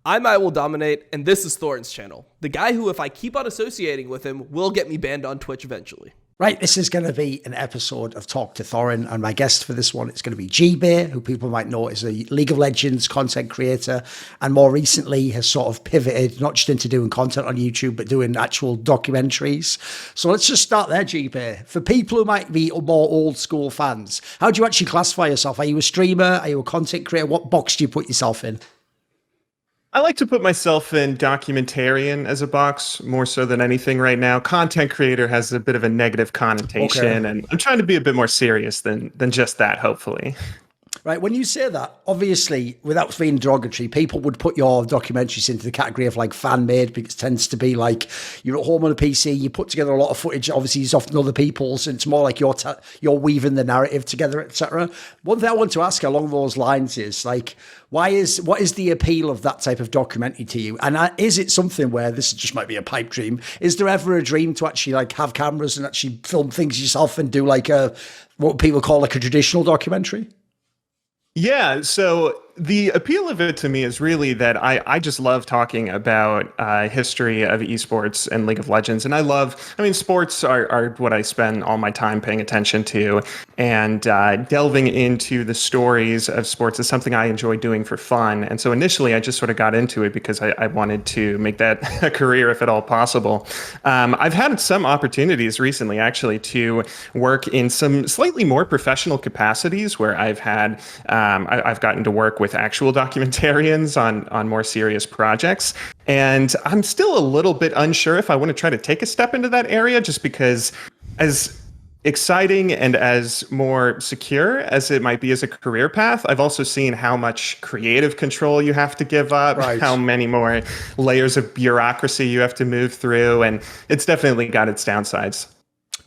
I Will Dominate, and this is Thorin's channel. The guy who, if I keep on associating with him, will get me banned on Twitch eventually. Right, this is going to be an episode of Talk to Thorin, and my guest for this one is going to be Gbay, who people might know is a League of Legends content creator, and more recently has sort of pivoted, not just into doing content on YouTube, but doing actual documentaries. So let's just start there, Gbay. For people who might be more old school fans, how do you actually classify yourself? Are you a streamer? Are you a content creator? What box do you put yourself in? I like to put myself in documentarian as a box more so than anything right now. Content creator has a bit of a negative connotation, and I'm trying to be a bit more serious than just that, hopefully. Right, when you say that, obviously, without being derogatory, people would put your documentaries into the category of like fan-made, because it tends to be like you're at home on a PC, you put together a lot of footage, obviously it's often other people's, and it's more like you're weaving the narrative together, etc. One thing I want to ask along those lines is like, what is the appeal of that type of documentary to you? And is it something where this just might be a pipe dream? Is there ever a dream to actually like have cameras and actually film things yourself and do like what people call like a traditional documentary? Yeah, so the appeal of it to me is really that I just love talking about history of esports and League of Legends. And sports are what I spend all my time paying attention to. And delving into the stories of sports is something I enjoy doing for fun. And so initially I just sort of got into it because I wanted to make that a career if at all possible. I've had some opportunities recently actually to work in some slightly more professional capacities where I've gotten to work with actual documentarians on more serious projects. And I'm still a little bit unsure if I want to try to take a step into that area, just because as exciting and as more secure as it might be as a career path, I've also seen how much creative control you have to give up, how many more layers of bureaucracy you have to move through. And it's definitely got its downsides.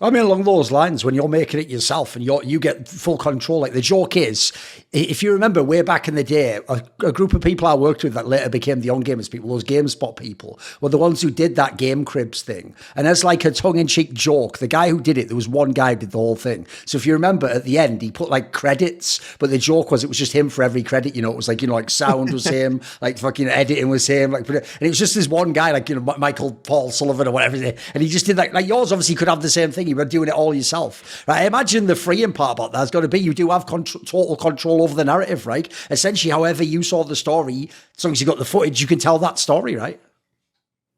I mean, along those lines, when you're making it yourself and you get full control, like the joke is, if you remember way back in the day, a group of people I worked with that later became the On Gamers people, those GameSpot people, were the ones who did that Game Cribs thing. And as like a tongue-in-cheek joke, the guy who did it, there was one guy who did the whole thing. So if you remember at the end, he put like credits, but the joke was it was just him for every credit. You know, it was like, like sound was him, like fucking editing was him, and it was just this one guy, like, Michael Paul Sullivan or whatever. And he just did that. Like yours obviously could have the same thing. You were doing it all yourself, right? I imagine the freeing part about that has got to be you do have total control over the narrative, right? Essentially, however you saw the story, as long as you got the footage, you can tell that story, right?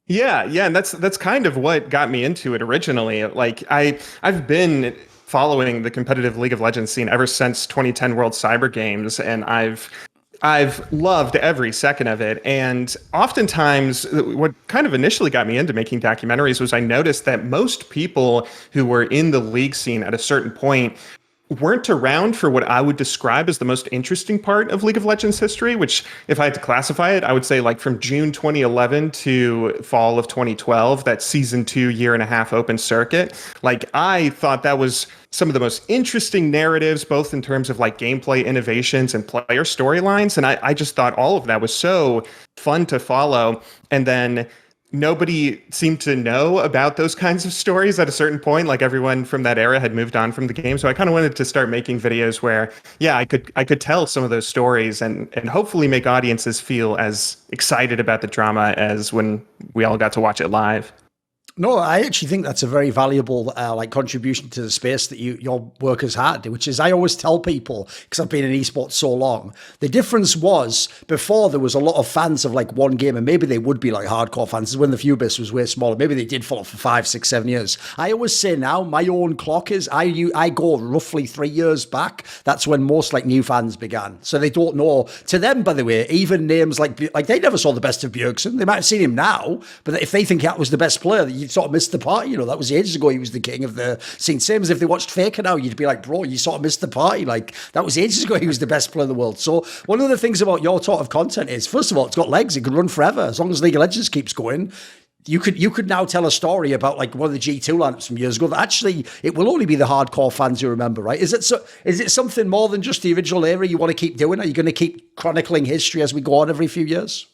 Yeah, and that's kind of what got me into it originally. Like I've been following the competitive League of Legends scene ever since 2010 World Cyber Games, and I've loved every second of it. And oftentimes, what kind of initially got me into making documentaries was I noticed that most people who were in the league scene at a certain point weren't around for what I would describe as the most interesting part of League of Legends history, which, if I had to classify it, I would say like from June 2011 to fall of 2012, that season 2 year-and-a-half open circuit. Like, I thought that was some of the most interesting narratives, both in terms of like gameplay innovations and player storylines. And I just thought all of that was so fun to follow. And then nobody seemed to know about those kinds of stories at a certain point. Like everyone from that era had moved on from the game. So I kind of wanted to start making videos where, yeah, I could tell some of those stories and hopefully make audiences feel as excited about the drama as when we all got to watch it live. No, I actually think that's a very valuable contribution to the space that your work has had, which is I always tell people, because I've been in esports so long, the difference was before there was a lot of fans of like one game, and maybe they would be like hardcore fans when the view base was way smaller. Maybe they did follow for 5, 6, 7 years. I always say now my own clock is I go roughly 3 years back. That's when most like new fans began. So they don't know. To them, by the way, even names like they never saw the best of Bjergsen. They might have seen him now, but if they think that was the best player, you sort of missed the party. That was ages ago. He was the king of the scene. Same as if they watched Faker now, you'd be like, bro, you sort of missed the party. Like, that was ages ago. He was the best player in the world. So one of the things about your sort of content is, first of all, it's got legs. It can run forever. As long as League of Legends keeps going, you could now tell a story about like one of the G2 lineups from years ago that actually it will only be the hardcore fans who remember, right? Is it something more than just the original era you want to keep doing? Are you going to keep chronicling history as we go on every few years?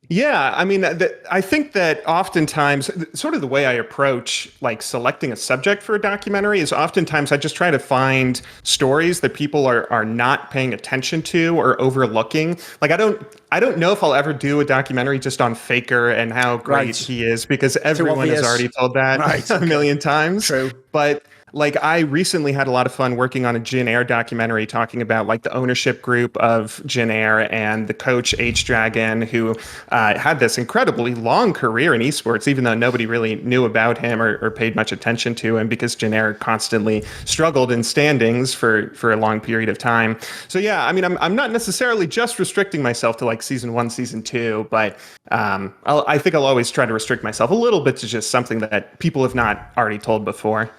Yeah, I mean, I think that oftentimes, sort of the way I approach like selecting a subject for a documentary is oftentimes I just try to find stories that people are not paying attention to or overlooking. Like I don't know if I'll ever do a documentary just on Faker and how great Right. he is because everyone has obvious. already told that Right, a okay. million times. True. But like I recently had a lot of fun working on a Jin Air documentary talking about like the ownership group of Jin Air and the coach H Dragon, who had this incredibly long career in esports, even though nobody really knew about him or paid much attention to him because Jin Air constantly struggled in standings for a long period of time. So yeah, I mean, I'm not necessarily just restricting myself to like season 1, season 2, but I think I'll always try to restrict myself a little bit to just something that people have not already told before.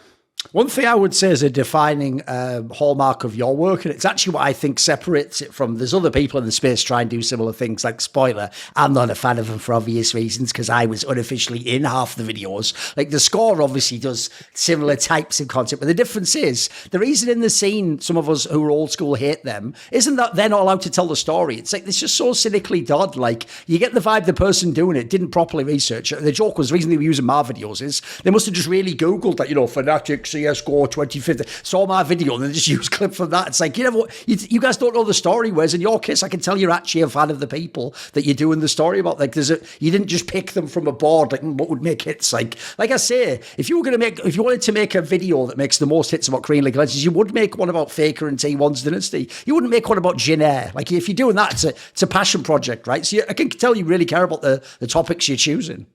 One thing I would say is a defining hallmark of your work, and it's actually what I think separates it from, there's other people in the space try and do similar things, like spoiler, I'm not a fan of them for obvious reasons because I was unofficially in half the videos. Like the Score obviously does similar types of content, but the difference is the reason in the scene some of us who are old school hate them isn't that they're not allowed to tell the story. It's like it's just so cynically done. Like you get the vibe the person doing it didn't properly research it. The joke was the reason they were using my videos is they must have just really Googled that, Fanatics CSGO 2050, saw my video and then just use clip from that. It's like, you guys don't know the story, whereas in your case, I can tell you're actually a fan of the people that you're doing the story about. Like you didn't just pick them from a board, like what would make hits. Like I say, if you wanted to make a video that makes the most hits about Korean League of Legends, you would make one about Faker and T1's Dynasty. You wouldn't make one about Jin Air. Like if you're doing that, it's a passion project, right? So I can tell you really care about the topics you're choosing.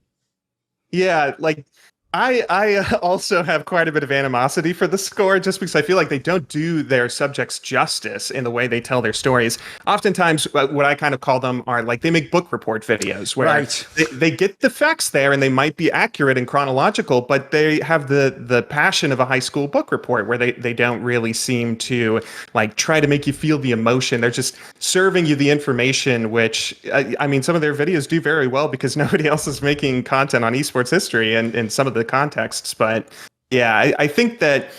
Yeah, like I also have quite a bit of animosity for the Score just because I feel like they don't do their subjects justice in the way they tell their stories. Oftentimes, what I kind of call them are like they make book report videos where Right. they get the facts there and they might be accurate and chronological, but they have the passion of a high school book report where they don't really seem to like try to make you feel the emotion. They're just serving you the information, which I mean, some of their videos do very well because nobody else is making content on esports history and some of the contexts. But yeah, I think that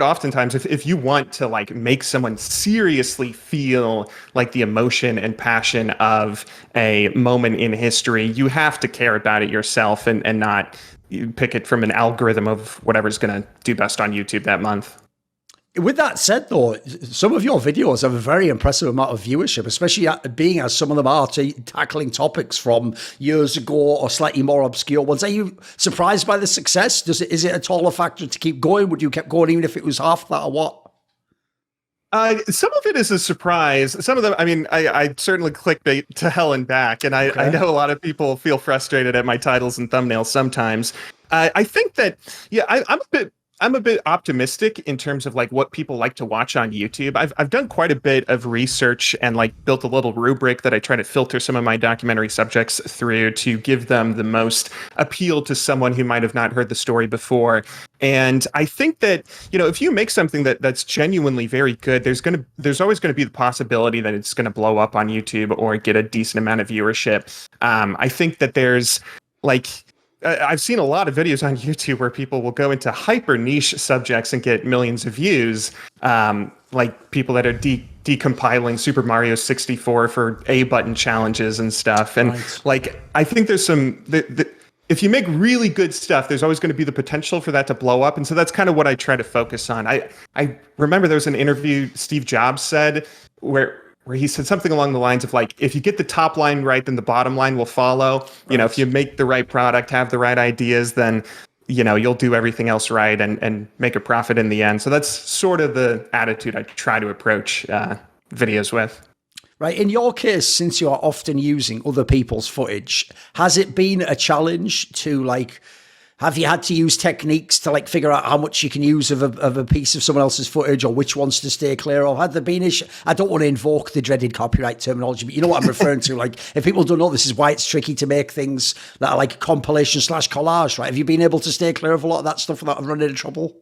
oftentimes if you want to like make someone seriously feel like the emotion and passion of a moment in history, you have to care about it yourself and not pick it from an algorithm of whatever's going to do best on YouTube that month. With that said, though, some of your videos have a very impressive amount of viewership, especially being as some of them are tackling topics from years ago or slightly more obscure ones. Are you surprised by the success? Is it at all a factor to keep going? Would you keep going even if it was half that or what? Some of it is a surprise. Some of them, I mean, I certainly clickbait to hell and back, and I know a lot of people feel frustrated at my titles and thumbnails sometimes. I think that, yeah, I'm a bit optimistic in terms of like what people like to watch on YouTube. I've done quite a bit of research and like built a little rubric that I try to filter some of my documentary subjects through to give them the most appeal to someone who might have not heard the story before. And I think that, if you make something that's genuinely very good, there's always going to be the possibility that it's going to blow up on YouTube or get a decent amount of viewership. I think that there's like, I've seen a lot of videos on YouTube where people will go into hyper niche subjects and get millions of views, like people that are decompiling Super Mario 64 for A button challenges and stuff. And like, I think there's if you make really good stuff, there's always going to be the potential for that to blow up. And so that's kind of what I try to focus on. I remember there was an interview Steve Jobs said where he said something along the lines of like, if you get the top line right, then the bottom line will follow. If you make the right product, have the right ideas, then, you'll do everything else right and make a profit in the end. So that's sort of the attitude I try to approach videos with. Right. In your case, since you are often using other people's footage, has it been a challenge to like, have you had to use techniques to like figure out how much you can use of a piece of someone else's footage or which ones to stay clear of? Had there been I don't want to invoke the dreaded copyright terminology, but you know what I'm referring to. Like if people don't know, this is why it's tricky to make things that are like compilation / collage, right? Have you been able to stay clear of a lot of that stuff without running into trouble?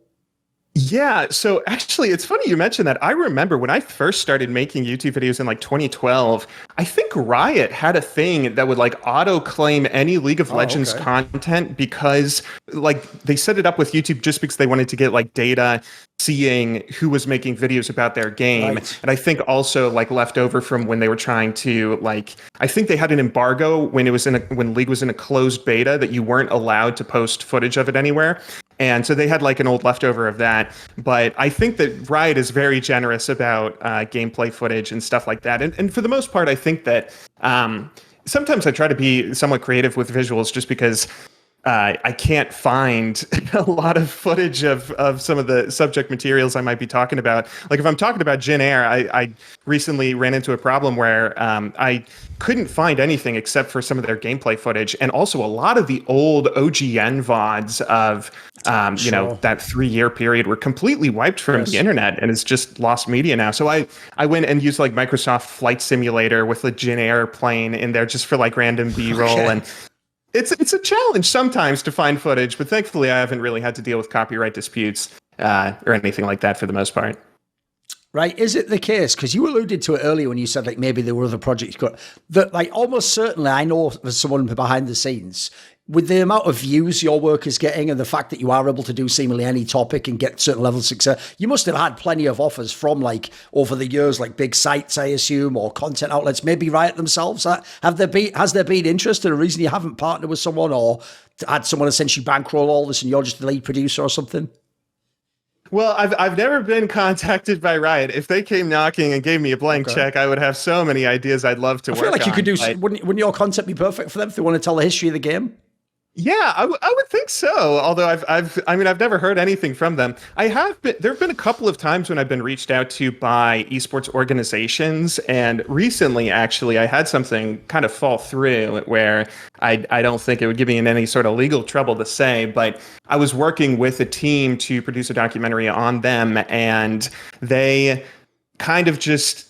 Yeah, so actually, it's funny you mentioned that. I remember when I first started making YouTube videos in like 2012, I think Riot had a thing that would like auto claim any League of Legends okay. content because like they set it up with YouTube just because they wanted to get like data seeing who was making videos about their game. Right. And I think also like left over from when they were trying to like, I think they had an embargo when it was when League was in a closed beta that you weren't allowed to post footage of it anywhere. And so they had like an old leftover of that. But I think that Riot is very generous about gameplay footage and stuff like that. And for the most part, I think that sometimes I try to be somewhat creative with visuals just because I can't find a lot of footage of some of the subject materials I might be talking about. Like if I'm talking about Jin Air, I recently ran into a problem where I couldn't find anything except for some of their gameplay footage, and also a lot of the old OGN VODs of that 3-year period were completely wiped from the internet, and it's just lost media now. So I went and used like Microsoft Flight Simulator with the Jin Air plane in there just for like random B-roll and. It's a challenge sometimes to find footage, but thankfully I haven't really had to deal with copyright disputes or anything like that for the most part. Right. Is it the case? Because you alluded to it earlier when you said like maybe there were other projects that like almost certainly I know there's someone behind the scenes with the amount of views your work is getting and the fact that you are able to do seemingly any topic and get certain levels of success, you must have had plenty of offers from like over the years, like big sites, I assume, or content outlets, maybe Riot themselves. Has there been interest and a reason you haven't partnered with someone or had someone essentially bankroll all this and you're just the lead producer or something? Well, I've never been contacted by Riot. If they came knocking and gave me a blank check, I would have so many ideas I'd love to work on. I feel like you could do, wouldn't your content be perfect for them if they want to tell the history of the game? Yeah, I would think so. Although I've never heard anything from them. There have been a couple of times when I've been reached out to by esports organizations, and recently, actually, I had something kind of fall through where I don't think it would give me in any sort of legal trouble to say, but I was working with a team to produce a documentary on them, and they kind of just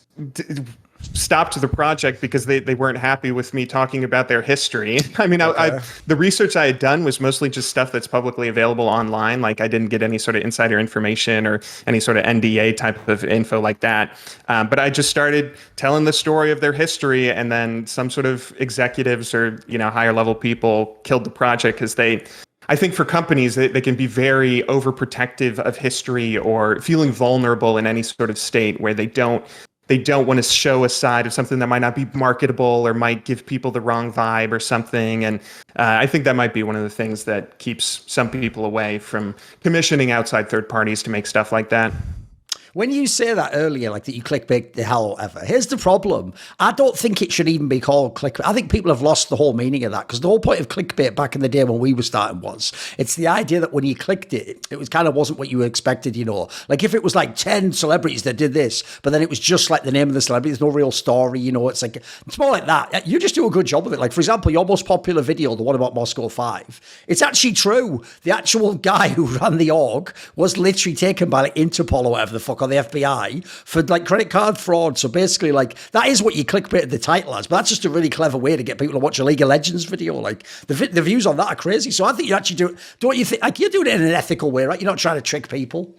stopped the project because they weren't happy with me talking about their history. I mean, the research I had done was mostly just stuff that's publicly available online. Like I didn't get any sort of insider information or any sort of NDA type of info like that. But I just started telling the story of their history, and then some sort of executives or, higher level people killed the project because I think for companies, they can be very overprotective of history or feeling vulnerable in any sort of state where they don't want to show a side of something that might not be marketable or might give people the wrong vibe or something. And I think that might be one of the things that keeps some people away from commissioning outside third parties to make stuff like that. When you say that earlier, like that you clickbait the hell ever, here's the problem. I don't think it should even be called clickbait. I think people have lost the whole meaning of that, because the whole point of clickbait back in the day when we were starting was it's the idea that when you clicked it, it was kind of wasn't what you expected, Like if it was like 10 celebrities that did this, but then it was just like the name of the celebrity, there's no real story, it's like, it's more like that. You just do a good job of it. Like, for example, your most popular video, the one about Moscow 5, it's actually true. The actual guy who ran the org was literally taken by like Interpol or whatever the fuck, or the FBI for like credit card fraud. So basically, like, that is what you clickbaited the title as, but that's just a really clever way to get people to watch a League of Legends video. Like the views on that are crazy. So I think you actually don't you think, like, you're doing it in an ethical way, right? You're not trying to trick people.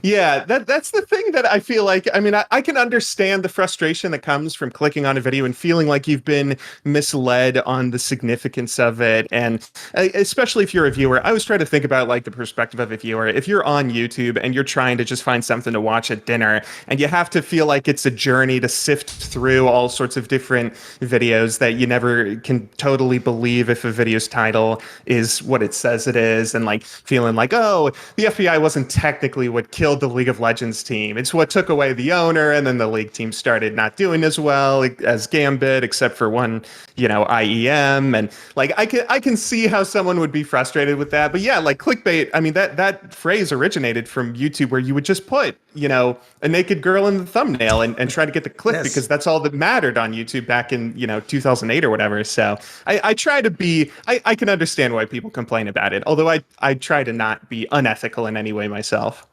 Yeah, that's the thing that I feel like, I mean, I can understand the frustration that comes from clicking on a video and feeling like you've been misled on the significance of it. And especially if you're a viewer, I always try to think about like the perspective of a viewer. If you're on YouTube and you're trying to just find something to watch at dinner, and you have to feel like it's a journey to sift through all sorts of different videos that you never can totally believe if a video's title is what it says it is, and like feeling like, oh, the FBI wasn't technically what killed the League of Legends team. It's what took away the owner, and then the league team started not doing as well as Gambit, except for one, IEM. And like I can see how someone would be frustrated with that. But yeah, like clickbait, I mean, that phrase originated from YouTube, where you would just put, a naked girl in the thumbnail and try to get the click, because that's all that mattered on YouTube back in 2008 or whatever. So I try to be, I can understand why people complain about it, although I try to not be unethical in any way myself.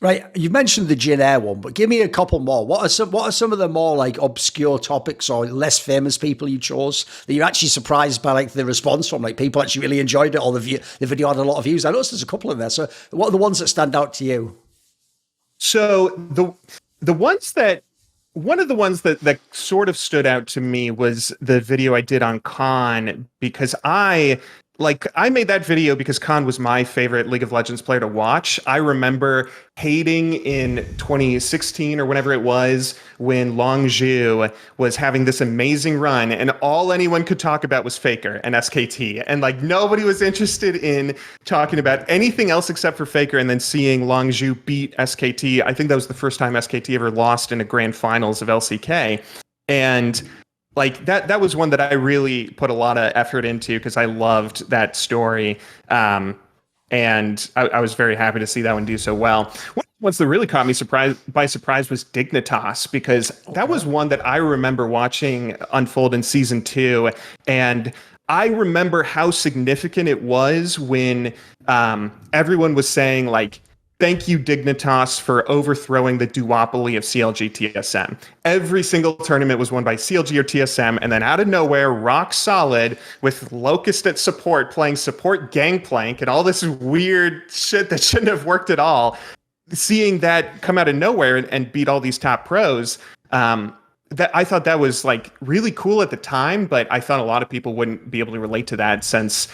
Right, you mentioned the Jin Air one, but give me a couple more. What are some of the more like obscure topics or less famous people you chose that you're actually surprised by, like the response from? Like people actually really enjoyed it, or the video had a lot of views. I noticed there's a couple in there. So what are the ones that stand out to you? So the ones that one of the ones that sort of stood out to me was the video I did on Khan, because I made that video because Khan was my favorite League of Legends player to watch. I remember hating in 2016 or whenever it was when Longzhu was having this amazing run and all anyone could talk about was Faker and SKT. And like nobody was interested in talking about anything else except for Faker, and then seeing Longzhu beat SKT. I think that was the first time SKT ever lost in a grand finals of LCK. And like that was one that I really put a lot of effort into because I loved that story. And I was very happy to see that one do so well. One of the ones that really caught me by surprise was Dignitas, because that was one that I remember watching unfold in season 2. And I remember how significant it was when everyone was saying like, thank you, Dignitas, for overthrowing the duopoly of CLG TSM. Every single tournament was won by CLG or TSM, and then out of nowhere, rock solid, with Locust at support, playing support Gangplank, and all this weird shit that shouldn't have worked at all. Seeing that come out of nowhere and beat all these top pros, that I thought that was like really cool at the time, but I thought a lot of people wouldn't be able to relate to that since,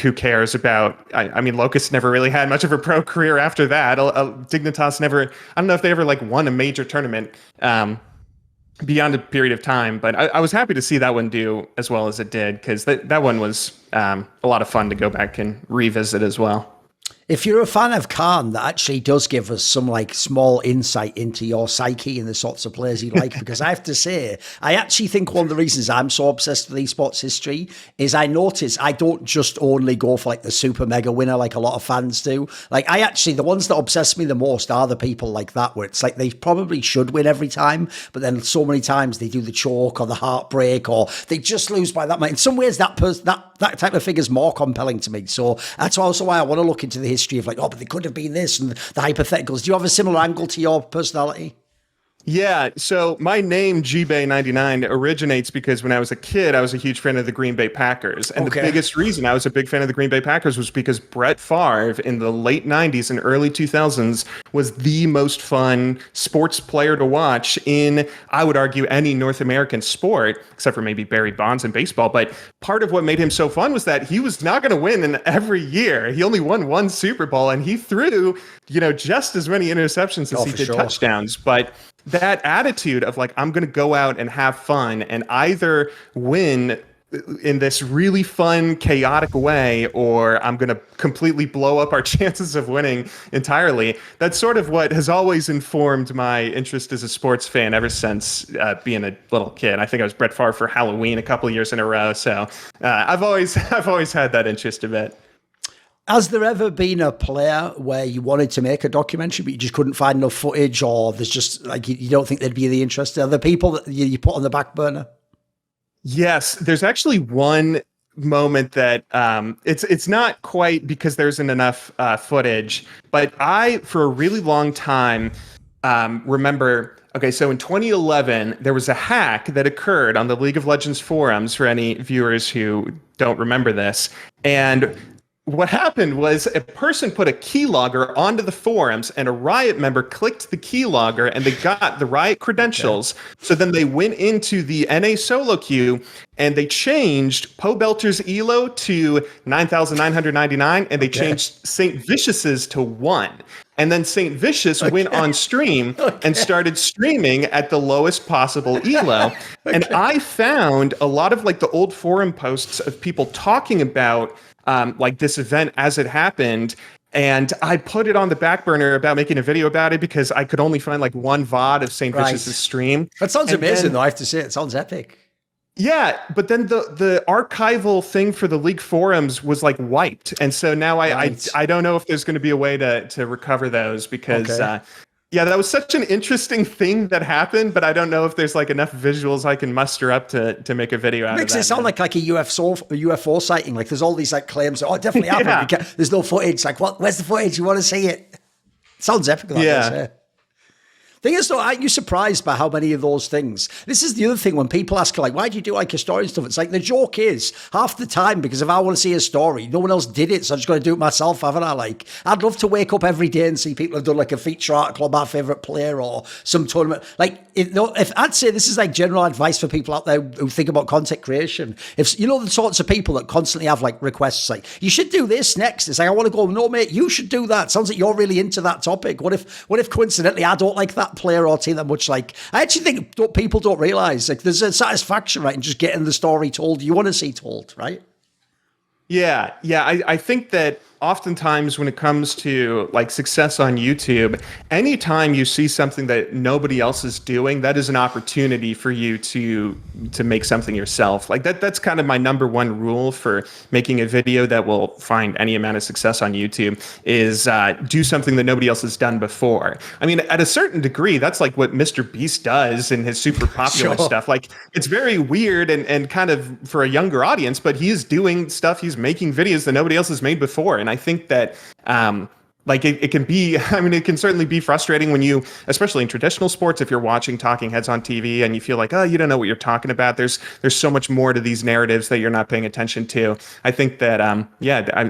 who cares about, I mean, Locust never really had much of a pro career after that. Dignitas never, I don't know if they ever like won a major tournament beyond a period of time, but I was happy to see that one do as well as it did, because that one was a lot of fun to go back and revisit as well. If you're a fan of Khan, that actually does give us some like small insight into your psyche and the sorts of players you like. Because I have to say, I actually think one of the reasons I'm so obsessed with esports history is I notice I don't just only go for like the super mega winner like a lot of fans do. Like the ones that obsess me the most are the people like that, where it's like they probably should win every time, but then so many times they do the choke or the heartbreak, or they just lose by that much. In some ways, that type of figure is more compelling to me. So that's also why I want to look into the history of like, oh, but they could have been this, and the hypotheticals. Do you have a similar angle to your personality? Yeah, so my name, Gbay99, originates because when I was a kid, I was a huge fan of the Green Bay Packers. And the biggest reason I was a big fan of the Green Bay Packers was because Brett Favre in the late 90s and early 2000s was the most fun sports player to watch in, I would argue, any North American sport, except for maybe Barry Bonds in baseball. But part of what made him so fun was that he was not going to win in every year. He only won one Super Bowl, and he threw, just as many interceptions as he did touchdowns. But that attitude of like, I'm going to go out and have fun and either win in this really fun, chaotic way, or I'm going to completely blow up our chances of winning entirely. That's sort of what has always informed my interest as a sports fan ever since being a little kid. I think I was Brett Favre for Halloween a couple of years in a row. So I've always had that interest a bit. Has there ever been a player where you wanted to make a documentary, but you just couldn't find enough footage, or there's just like, you don't think they'd be the interest? Are there people that you put on the back burner? Yes, there's actually one moment that it's not quite because there isn't enough footage, but I, for a really long time, remember. Okay, so in 2011, there was a hack that occurred on the League of Legends forums, for any viewers who don't remember this. And what happened was a person put a keylogger onto the forums, and a Riot member clicked the keylogger and they got the Riot credentials. Okay. So then they went into the NA solo queue and they changed Po Belter's ELO to 9,999, and they changed St. Vicious's to 1. And then St. Vicious went on stream and started streaming at the lowest possible ELO. And I found a lot of like the old forum posts of people talking about like this event as it happened. And I put it on the back burner about making a video about it because I could only find like one VOD of St. Vicious's stream. That sounds amazing, though, I have to say. It sounds epic. Yeah, but then the archival thing for the league forums was like wiped. And so now I don't know if there's going to be a way to recover those, because that was such an interesting thing that happened, but I don't know if there's like enough visuals I can muster up to make a video out of that. Makes it sound like a UFO sighting. Like there's all these like claims, it definitely happened. There's no footage. Like, what? Where's the footage? You want to see it? Sounds epic. That Yeah. does, Thing is, though, aren't you surprised by how many of those things? This is the other thing when people ask, like, why do you do like a story and stuff? It's like the joke is half the time because if I want to see a story, no one else did it, so I just got to do it myself, haven't I? Like, I'd love to wake up every day and see people have done like a feature article on my favorite player or some tournament. Like, if I'd say this is like general advice for people out there who think about content creation, if you know the sorts of people that constantly have like requests, like you should do this next. It's like I want to go, no, mate, you should do that. Sounds like you're really into that topic. What if coincidentally I don't like that player or team that much? Like, I actually think people don't realize like there's a satisfaction, right, in just getting the story told you want to see told, right? Yeah. I think that oftentimes when it comes to like success on YouTube, anytime you see something that nobody else is doing, that is an opportunity for you to make something yourself. Like that's kind of my number one rule for making a video that will find any amount of success on YouTube is do something that nobody else has done before. I mean, at a certain degree, that's like what Mr. Beast does in his super popular Sure. stuff. Like it's very weird and kind of for a younger audience, but he's doing stuff, he's making videos that nobody else has made before. And I think that like it can be, I mean, it can certainly be frustrating when you, especially in traditional sports, if you're watching talking heads on TV and you feel like, oh, you don't know what you're talking about. There's so much more to these narratives that you're not paying attention to. I think that,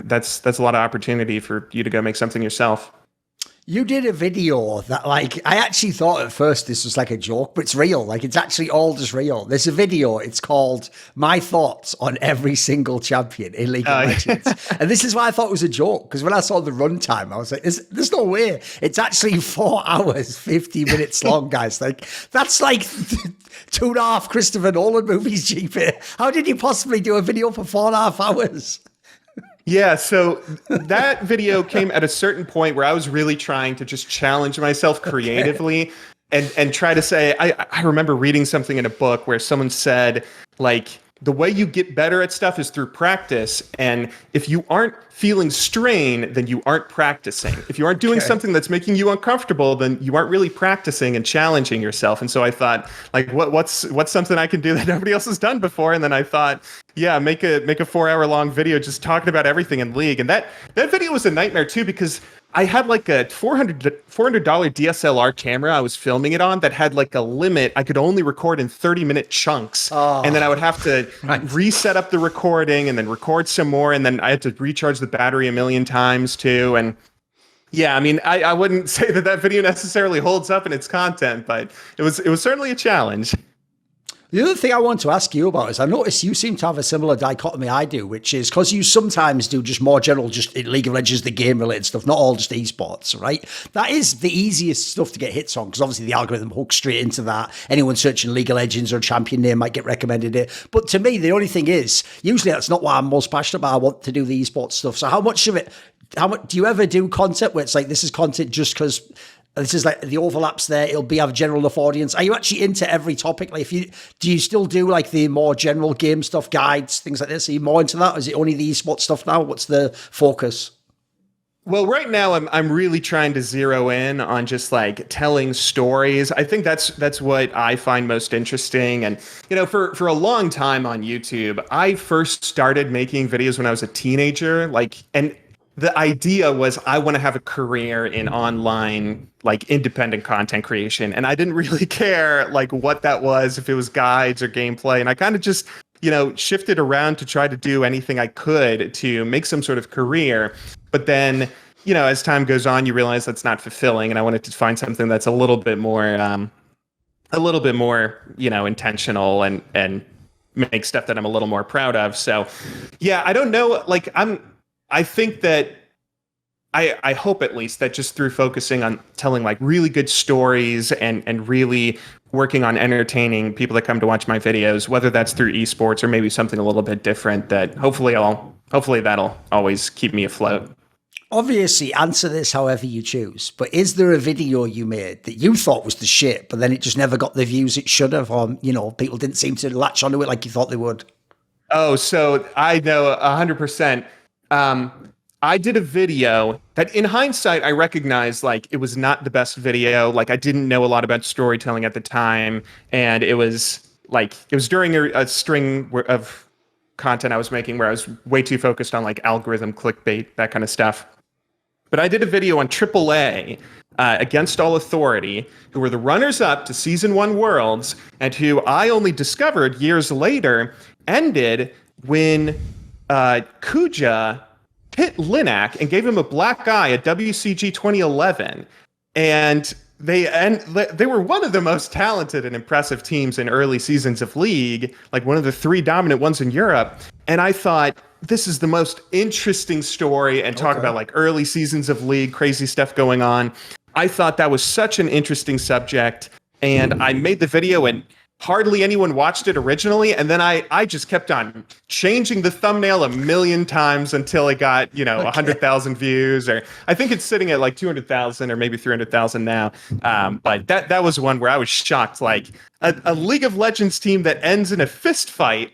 that's a lot of opportunity for you to go make something yourself. You did a video that, like, I actually thought at first this was like a joke, but it's real. Like, it's actually all just real. There's a video. It's called My Thoughts on Every Single Champion in League of Legends. And this is why I thought it was a joke, because when I saw the runtime, I was like, there's no way. It's actually 4 hours, 50 minutes long, guys. Like, that's like 2.5 Christopher Nolan movies, GP. How did you possibly do a video for 4.5 hours? Yeah, so that video came at a certain point where I was really trying to just challenge myself creatively and try to say, I remember reading something in a book where someone said, like, the way you get better at stuff is through practice. And if you aren't feeling strain, then you aren't practicing. If you aren't doing something that's making you uncomfortable, then you aren't really practicing and challenging yourself. And so I thought, like, what's something I can do that nobody else has done before? And then I thought, yeah, make a 4-hour-long video just talking about everything in League. And that video was a nightmare too, because I had like a $400 DSLR camera I was filming it on that had like a limit. I could only record in 30-minute chunks. And then I would have to reset up the recording and then record some more. And then I had to recharge the battery a million times too. And yeah, I mean, I wouldn't say that video necessarily holds up in its content, but it was certainly a challenge. The other thing I want to ask you about is I notice you seem to have a similar dichotomy I do, which is because you sometimes do just more general, just in League of Legends, the game related stuff, not all just esports, right? That is the easiest stuff to get hits on because obviously the algorithm hooks straight into that. Anyone searching League of Legends or a champion name might get recommended it. But to me, the only thing is, usually that's not what I'm most passionate about. I want to do the esports stuff. So how much do you ever do content where it's like, this is content just because this is like the overlaps there, it'll be have a general enough audience? Are you actually into every topic? Like, do you still do like the more general game stuff, guides, things like this? Are you more into that? Or is it only the esports stuff now? What's the focus? Well, right now I'm really trying to zero in on just like telling stories. I think that's what I find most interesting. And you know, for a long time on YouTube, I first started making videos when I was a teenager. And the idea was I want to have a career in online, like, independent content creation. And I didn't really care like what that was, if it was guides or gameplay. And I kind of just, shifted around to try to do anything I could to make some sort of career. But then, as time goes on, you realize that's not fulfilling. And I wanted to find something that's a little bit more, intentional and make stuff that I'm a little more proud of. So yeah, I don't know. Like I think that I hope at least that just through focusing on telling like really good stories and really working on entertaining people that come to watch my videos, whether that's through esports or maybe something a little bit different, that hopefully that'll always keep me afloat. Obviously, answer this however you choose, but is there a video you made that you thought was the shit, but then it just never got the views it should have, or, people didn't seem to latch onto it like you thought they would? Oh, so I know 100%. I did a video that in hindsight, I recognize like it was not the best video. Like I didn't know a lot about storytelling at the time. And it was during a string of content I was making where I was way too focused on like algorithm, clickbait, that kind of stuff. but I did a video on AAA Against All Authority, who were the runners-up to Season 1 Worlds, and who I only discovered years later ended when Kuja hit Linak and gave him a black eye at WCG 2011. And they were one of the most talented and impressive teams in early seasons of League, like one of the 3 dominant ones in Europe. And I thought, this is the most interesting story, and talk about like early seasons of League, crazy stuff going on. I thought that was such an interesting subject, and I made the video, and hardly anyone watched it originally. And then I just kept on changing the thumbnail a million times until it got, 100,000 views, or I think it's sitting at like 200,000 or maybe 300,000 now. But that was one where I was shocked, like a League of Legends team that ends in a fist fight,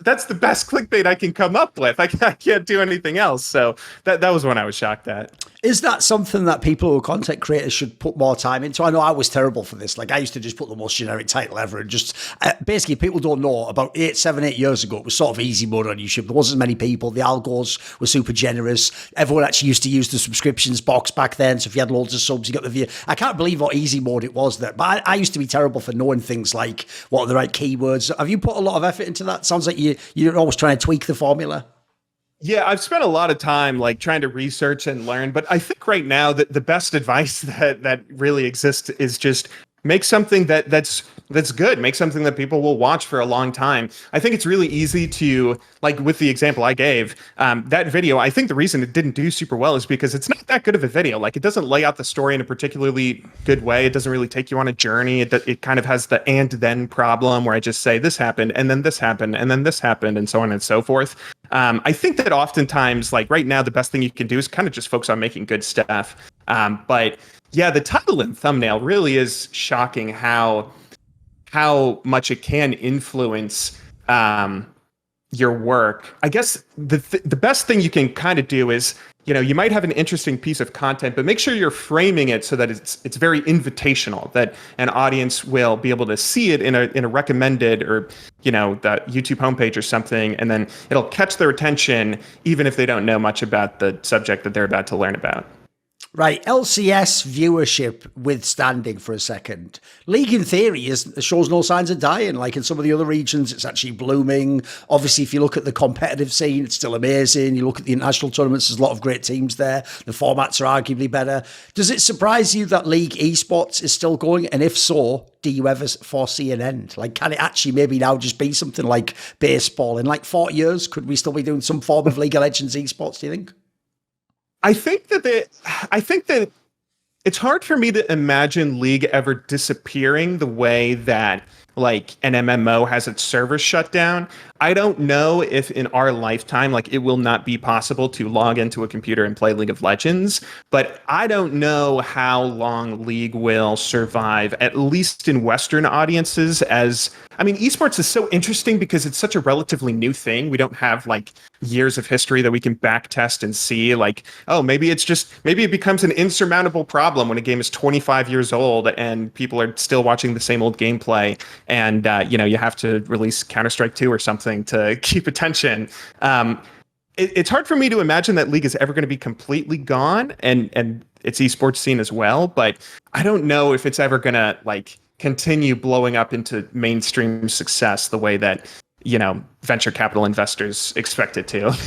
that's the best clickbait I can come up with. I can't do anything else. So that was one I was shocked at. Is that something that people who are content creators should put more time into? I know I was terrible for this. Like, I used to just put the most generic title ever, and just basically, people don't know, about 7, 8 years ago, it was sort of easy mode on YouTube. There wasn't as many people. The algos were super generous. Everyone actually used to use the subscriptions box back then. So if you had loads of subs, you got the view. I can't believe what easy mode it was there. But I used to be terrible for knowing things like what are the right keywords. Have you put a lot of effort into that? Sounds like you're always trying to tweak the formula. Yeah, I've spent a lot of time like trying to research and learn, but I think right now that the best advice that really exists is just make something that's good. Make something that people will watch for a long time. I think it's really easy to, like with the example I gave, that video, I think the reason it didn't do super well is because it's not that good of a video. Like, it doesn't lay out the story in a particularly good way. It doesn't really take you on a journey. It kind of has the and then problem where I just say this happened and then this happened and then this happened and so on and so forth. I think that oftentimes, like right now, the best thing you can do is kind of just focus on making good stuff. But yeah, the title and thumbnail really is shocking how much it can influence your work. I guess the best thing you can kind of do is, you might have an interesting piece of content, but make sure you're framing it so that it's very invitational, that an audience will be able to see it in a recommended or, the YouTube homepage or something, and then it'll catch their attention even if they don't know much about the subject that they're about to learn about. Right, LCS viewership withstanding for a second. League in theory shows no signs of dying. Like in some of the other regions, it's actually blooming. Obviously, if you look at the competitive scene, it's still amazing. You look at the international tournaments, there's a lot of great teams there. The formats are arguably better. Does it surprise you that League Esports is still going? And if so, do you ever foresee an end? Like, can it actually maybe now just be something like baseball? In like 40 years, could we still be doing some form of League of Legends Esports, do you think? I think that it's hard for me to imagine League ever disappearing the way that like an MMO has its servers shut down. I don't know if in our lifetime, like, it will not be possible to log into a computer and play League of Legends, but I don't know how long League will survive, at least in Western audiences. Esports is so interesting because it's such a relatively new thing. We don't have like years of history that we can back test and see like, oh, maybe it becomes an insurmountable problem when a game is 25 years old and people are still watching the same old gameplay, and you have to release Counter-Strike 2 or something to keep attention. It's hard for me to imagine that League is ever going to be completely gone, and its esports scene as well, but I don't know if it's ever going to like continue blowing up into mainstream success the way that venture capital investors expect it to.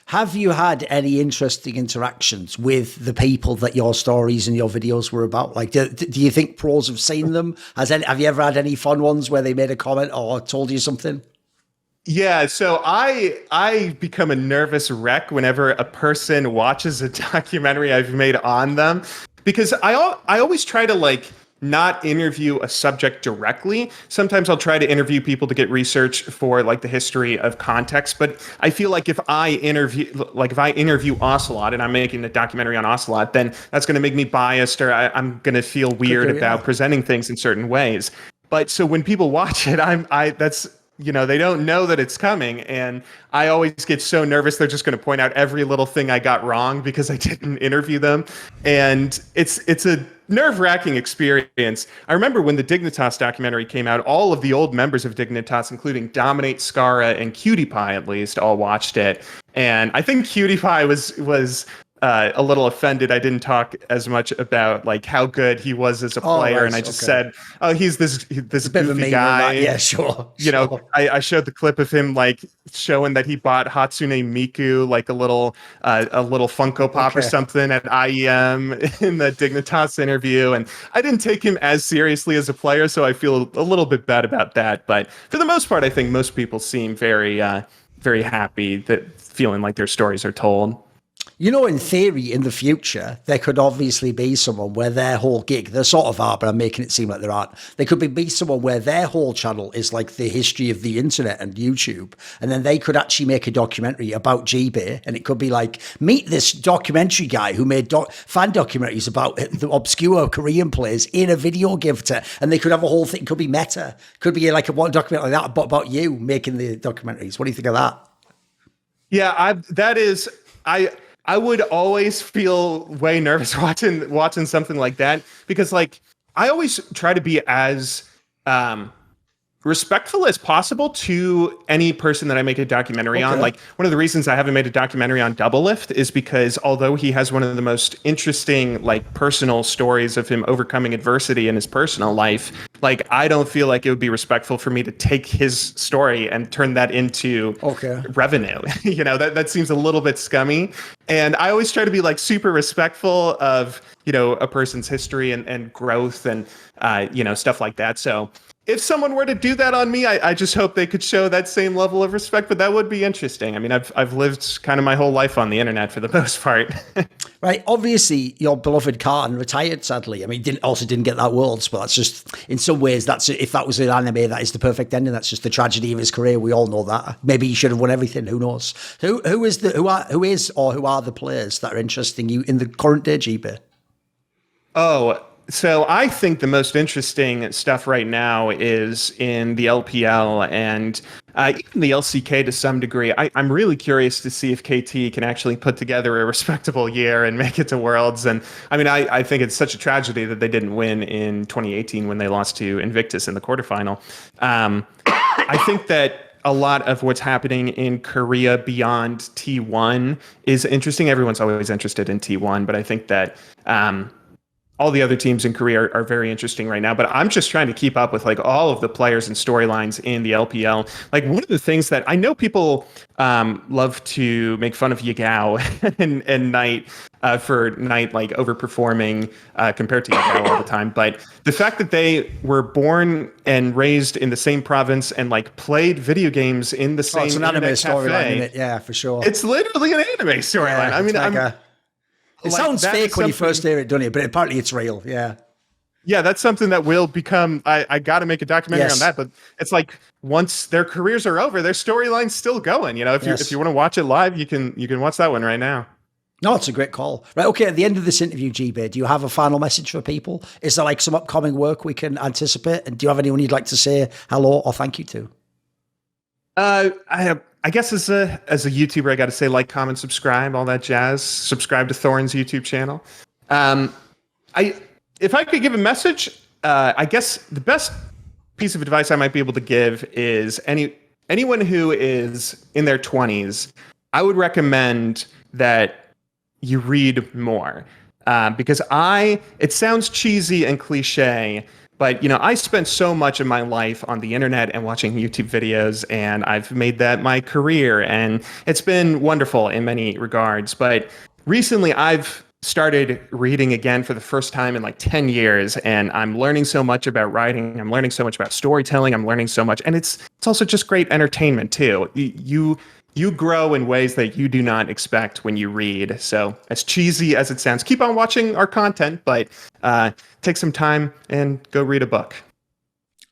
Have you had any interesting interactions with the people that your stories and your videos were about? Like, do you think pros have seen them? Have you ever had any fun ones where they made a comment or told you something? Yeah, so I become a nervous wreck whenever a person watches a documentary I've made on them, because I always try to like not interview a subject directly. Sometimes I'll try to interview people to get research for like the history of context, but I feel like if I interview Ocelot and I'm making a documentary on Ocelot, then that's going to make me biased, or I'm going to feel weird about presenting things in certain ways. But so when people watch it, they don't know that it's coming, and I always get so nervous they're just going to point out every little thing I got wrong because I didn't interview them, and it's a nerve-wracking experience. I remember when the Dignitas documentary came out, all of the old members of Dignitas, including Dominate, Scara, and Cutie Pie, at least, all watched it, and I think Cutie Pie was a little offended I didn't talk as much about like how good he was as a player, right, and I just said, "Oh, he's this goofy guy." Yeah, sure. You know, I showed the clip of him like showing that he bought Hatsune Miku like a little Funko Pop or something at IEM in the Dignitas interview, and I didn't take him as seriously as a player, so I feel a little bit bad about that. But for the most part, I think most people seem very very happy, that feeling like their stories are told. You know, in theory, in the future, there could obviously be someone where their whole gig, they sort of are, but I'm making it seem like there aren't. There could be someone where their whole channel is like the history of the internet and YouTube. And then they could actually make a documentary about Gbay. And it could be like, meet this documentary guy who made fan documentaries about the obscure Korean players in a video game. And they could have a whole thing, could be meta. Could be like a one documentary like that, but about you making the documentaries. What do you think of that? Yeah, I would always feel way nervous watching something like that, because like I always try to be as respectful as possible to any person that I make a documentary on. Like, one of the reasons I haven't made a documentary on Doublelift is because although he has one of the most interesting like personal stories of him overcoming adversity in his personal life, like I don't feel like it would be respectful for me to take his story and turn that into revenue. You know, that seems a little bit scummy. And I always try to be like super respectful of, you know, a person's history and growth and you know, stuff like that. So if someone were to do that on me, I just hope they could show that same level of respect, but that would be interesting. I mean, I've lived kind of my whole life on the internet for the most part. Right. Obviously, your beloved Carton retired, sadly. I mean, didn't get that Worlds, but that's just, in some ways, if that was an anime, that is the perfect ending. That's just the tragedy of his career. We all know that. Maybe he should have won everything. Who knows? Who are the players that are interesting you in the current day, Gbay? Oh, so I think the most interesting stuff right now is in the LPL and even the LCK to some degree. I'm really curious to see if KT can actually put together a respectable year and make it to Worlds. And I mean, I think it's such a tragedy that they didn't win in 2018 when they lost to Invictus in the quarterfinal. I think that a lot of what's happening in Korea beyond T1 is interesting. Everyone's always interested in T1, but I think that all the other teams in Korea are very interesting right now, but I'm just trying to keep up with like all of the players and storylines in the LPL. Like, one of the things that I know people love to make fun of Yagao and Knight for Knight like overperforming compared to Yagao all the time. But the fact that they were born and raised in the same province and like played video games in the same it's an anime storyline, isn't it? Yeah, for sure. It's literally an anime storyline. Yeah, I mean, it sounds fake when you first hear it, doesn't it? But apparently it's real. Yeah. Yeah, that's something that will become. I got to make a documentary on that. But it's like once their careers are over, their storyline's still going. You know, if you want to watch it live, you can watch that one right now. No, it's a great call. Right. Okay. At the end of this interview, Gbay, do you have a final message for people? Is there like some upcoming work we can anticipate? And do you have anyone you'd like to say hello or thank you to? I guess as a YouTuber, I got to say like, comment, subscribe, all that jazz. Subscribe to Thorin's YouTube channel. If I could give a message, I guess the best piece of advice I might be able to give is anyone who is in their 20s, I would recommend that you read more, because it sounds cheesy and cliche, but, you know, I spent so much of my life on the internet and watching YouTube videos, and I've made that my career, and it's been wonderful in many regards. But recently I've started reading again for the first time in like 10 years, and I'm learning so much about writing. I'm learning so much about storytelling. I'm learning so much. And it's also just great entertainment too. You grow in ways that you do not expect when you read. So as cheesy as it sounds, keep on watching our content, but take some time and go read a book.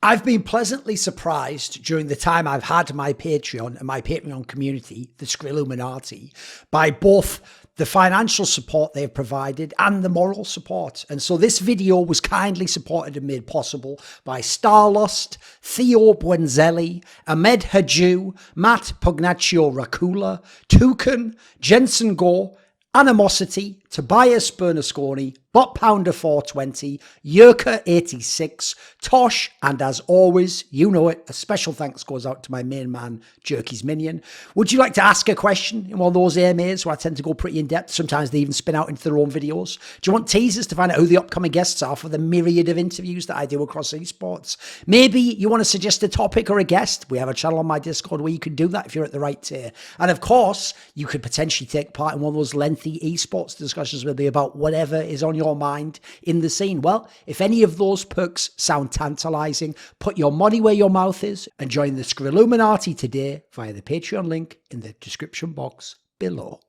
I've been pleasantly surprised during the time I've had my Patreon and my Patreon community, the Skrilluminati, by both the financial support they've provided and the moral support. And so this video was kindly supported and made possible by Starlust, Theo Buenzli, Ahmed Hadjou, Matt Pugnatio Rajcula, Torin, Jensen Goh, Animosity, Tobias Bernasconi, Bot Pounder 420, Yurka 86, Tosh, and as always, you know it, a special thanks goes out to my main man, Jerky's Minion. Would you like to ask a question in one of those AMAs where I tend to go pretty in depth? Sometimes they even spin out into their own videos. Do you want teasers to find out who the upcoming guests are for the myriad of interviews that I do across esports? Maybe you want to suggest a topic or a guest? We have a channel on my Discord where you can do that if you're at the right tier. And of course, you could potentially take part in one of those lengthy esports discussions with me about whatever is on your mind in the scene. Well, if any of those perks sound tantalizing, put your money where your mouth is and join the Skrilluminati today via the Patreon link in the description box below.